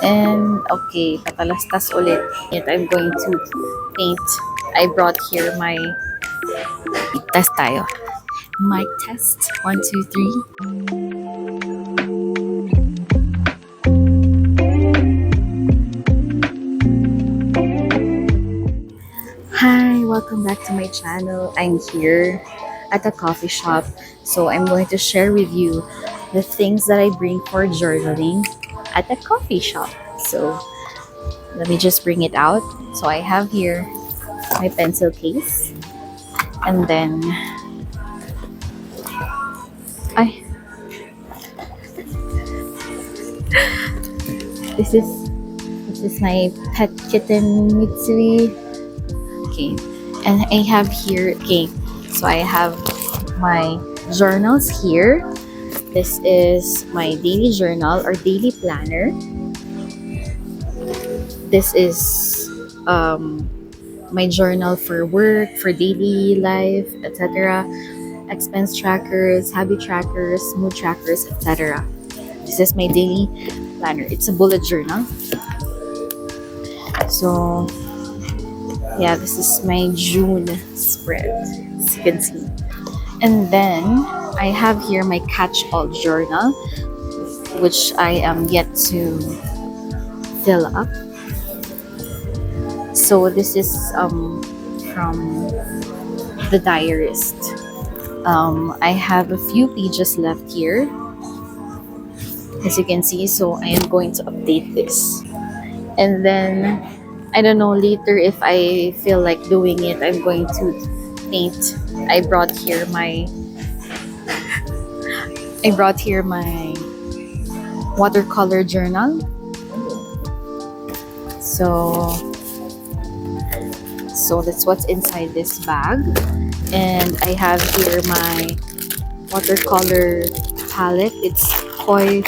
And okay, patalastas ulit. And I'm going to paint. I brought here my test tayo. Mic test. 1, 2, 3. Hi, welcome back to my channel. I'm here at a coffee shop. So I'm going to share with you the things that I bring for journaling at a coffee shop. So let me just bring it out. So I have here my pencil case, and then I this is my pet kitten Mitsui. Okay, and I have here, okay, so I have my journals here. This is my daily journal or daily planner. This is my journal for work, for daily life, etc. Expense trackers, habit trackers, mood trackers, etc. This is my daily planner. It's a bullet journal. So yeah, this is my June spread, as you can see. And then I have here my catch-all journal, which I am yet to fill up. So this is from the diarist. I have a few pages left here, as you can see. So I am going to update this. And then I don't know, later if I feel like doing it, I'm going to paint. I brought here my watercolor journal. So that's what's inside this bag. And I have here my watercolor palette. It's Koi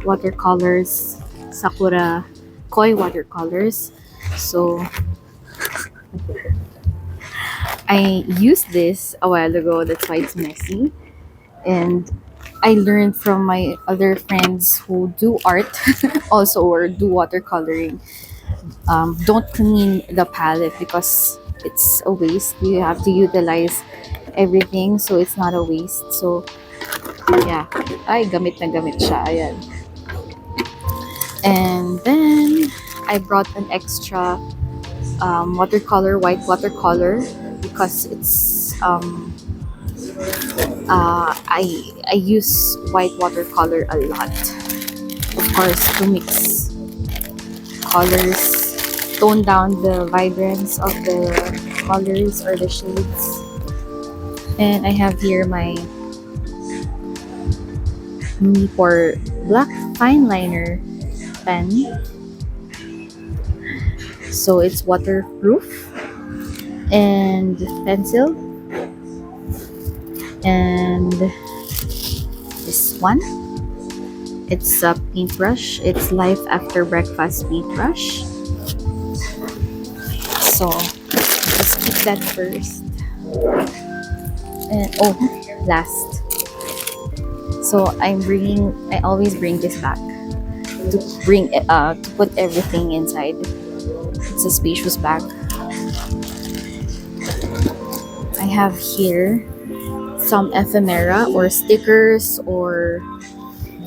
watercolors, Sakura Koi watercolors. So I used this a while ago, that's why it's messy. And I learned from my other friends who do art also, or do watercoloring. Don't clean the palette because it's a waste. You have to utilize everything, so it's not a waste. So yeah, ay gamit na gamit siya. Ayan. And then I brought an extra white watercolor, because it's I use white watercolor a lot, of course, to mix colors, tone down the vibrance of the colors or the shades. And I have here my for black fine liner pen. So it's waterproof. And pencil. And this one, it's a paintbrush. It's Life After Breakfast paintbrush. So let's keep that first. And last. So I always bring this back to put everything inside. It's a spacious bag. I have here some ephemera or stickers or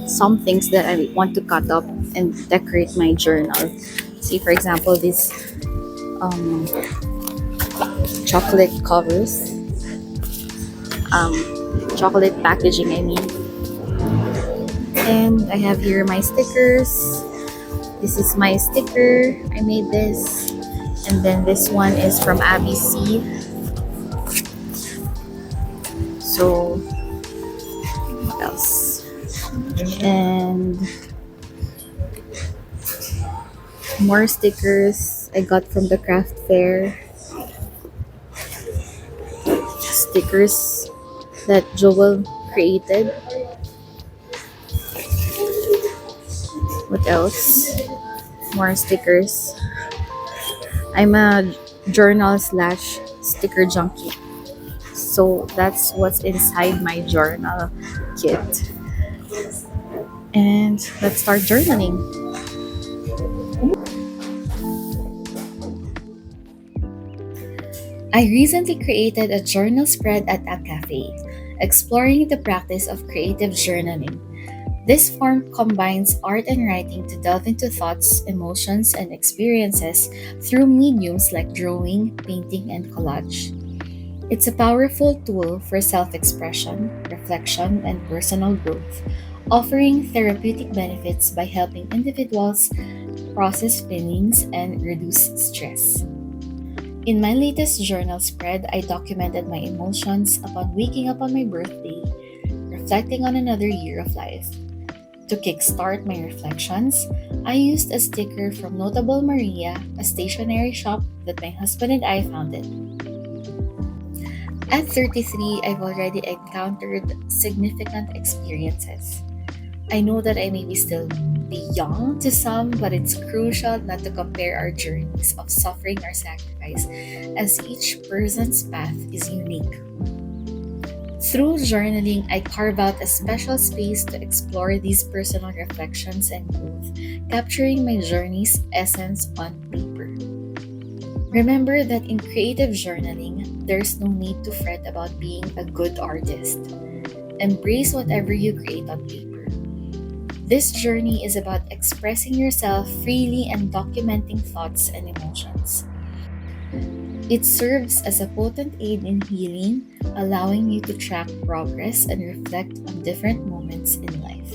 some things that I want to cut up and decorate my journal. See, for example, this chocolate covers, chocolate packaging, I mean. And I have here my stickers. This is my sticker. I made this. And then this one is from ABC. So what else? And more stickers I got from the craft fair. Stickers that Joel created. What else? More stickers. I'm a journal / sticker junkie. So that's what's inside my journal kit. And let's start journaling. I recently created a journal spread at a cafe, exploring the practice of creative journaling. This form combines art and writing to delve into thoughts, emotions, and experiences through mediums like drawing, painting, and collage. It's a powerful tool for self expression, reflection, and personal growth, offering therapeutic benefits by helping individuals process feelings and reduce stress. In my latest journal spread, I documented my emotions upon waking up on my birthday, reflecting on another year of life. To kickstart my reflections, I used a sticker from Notable Maria, a stationery shop that my husband and I founded. At 33, I've already encountered significant experiences. I know that I may be still be young to some, but it's crucial not to compare our journeys of suffering or sacrifice, as each person's path is unique. Through journaling, I carve out a special space to explore these personal reflections and growth, capturing my journey's essence on paper. Remember that in creative journaling, there's no need to fret about being a good artist. Embrace whatever you create on paper. This journey is about expressing yourself freely and documenting thoughts and emotions. It serves as a potent aid in healing, allowing you to track progress and reflect on different moments in life.